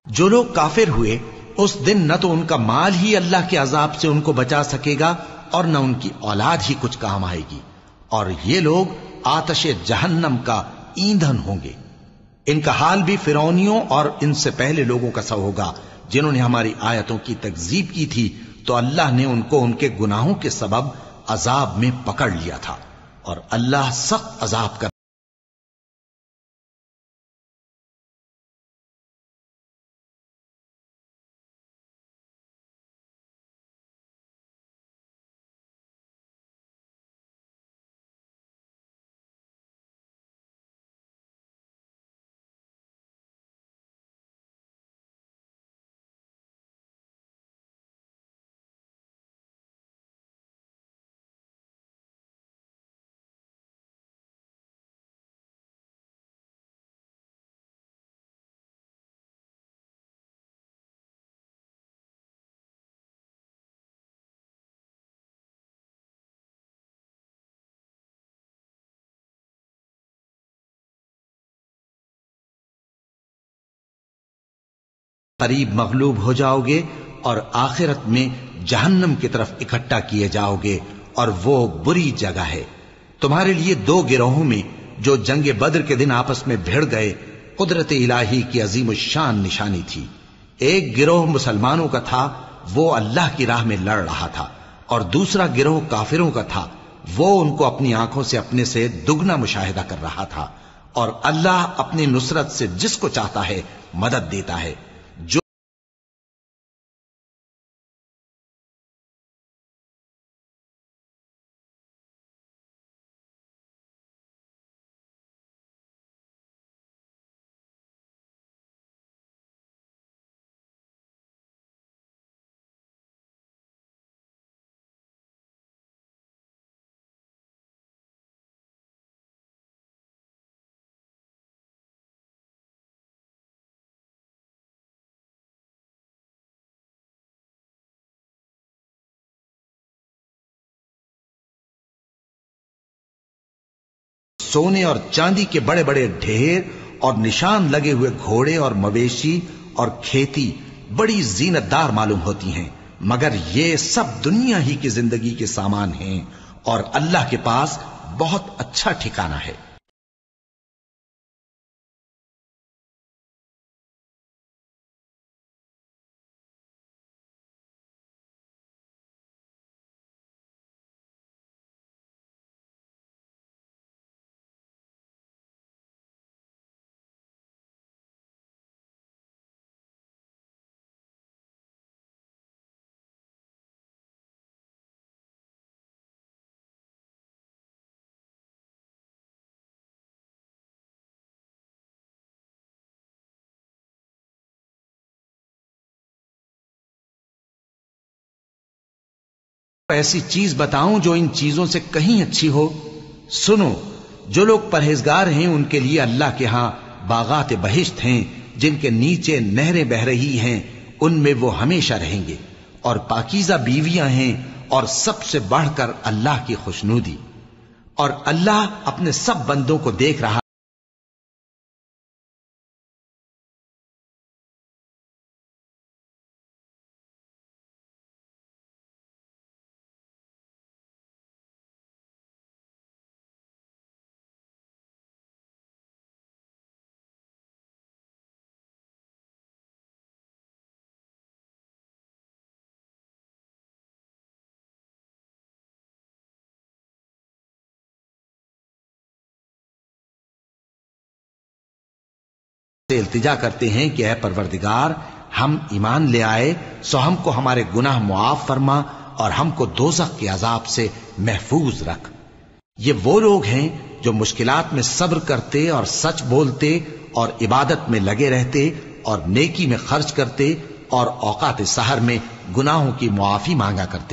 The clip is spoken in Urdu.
جو لوگ کافر ہوئے اس دن نہ تو ان کا مال ہی اللہ کے عذاب سے ان کو بچا سکے گا اور نہ ان کی اولاد ہی کچھ کام آئے گی، اور یہ لوگ آتش جہنم کا ایندھن ہوں گے۔ ان کا حال بھی فرعونیوں اور ان سے پہلے لوگوں کا سا ہوگا جنہوں نے ہماری آیتوں کی تکذیب کی تھی، تو اللہ نے ان کو ان کے گناہوں کے سبب عذاب میں پکڑ لیا تھا، اور اللہ سخت عذاب کا قریب مغلوب ہو جاؤ گے اور آخرت میں جہنم کی طرف اکٹھا کیے جاؤ گے، اور وہ بری جگہ ہے۔ تمہارے لیے دو گروہوں میں جو جنگ بدر کے دن آپس میں بھڑ گئے قدرت الہی کی عظیم الشان نشانی تھی۔ ایک گروہ مسلمانوں کا تھا، وہ اللہ کی راہ میں لڑ رہا تھا، اور دوسرا گروہ کافروں کا تھا، وہ ان کو اپنی آنکھوں سے اپنے سے دگنا مشاہدہ کر رہا تھا، اور اللہ اپنی نصرت سے جس کو چاہتا ہے مدد دیتا ہے۔ جو سونے اور چاندی کے بڑے بڑے ڈھیر اور نشان لگے ہوئے گھوڑے اور مویشی اور کھیتی بڑی زینت دار معلوم ہوتی ہیں، مگر یہ سب دنیا ہی کی زندگی کے سامان ہیں، اور اللہ کے پاس بہت اچھا ٹھکانہ ہے۔ ایسی چیز بتاؤں جو ان چیزوں سے کہیں اچھی ہو؟ سنو، جو لوگ پرہیزگار ہیں ان کے لیے اللہ کے ہاں باغات بہشت ہیں جن کے نیچے نہریں بہ رہی ہیں، ان میں وہ ہمیشہ رہیں گے، اور پاکیزہ بیویاں ہیں، اور سب سے بڑھ کر اللہ کی خوشنودی، اور اللہ اپنے سب بندوں کو دیکھ رہا سے التجا کرتے ہیں کہ اے پروردگار، ہم ایمان لے آئے سو ہم کو ہمارے گناہ معاف فرما اور ہم کو دوزخ کے عذاب سے محفوظ رکھ۔ یہ وہ لوگ ہیں جو مشکلات میں صبر کرتے اور سچ بولتے اور عبادت میں لگے رہتے اور نیکی میں خرچ کرتے اور اوقات سحر میں گناہوں کی معافی مانگا کرتے۔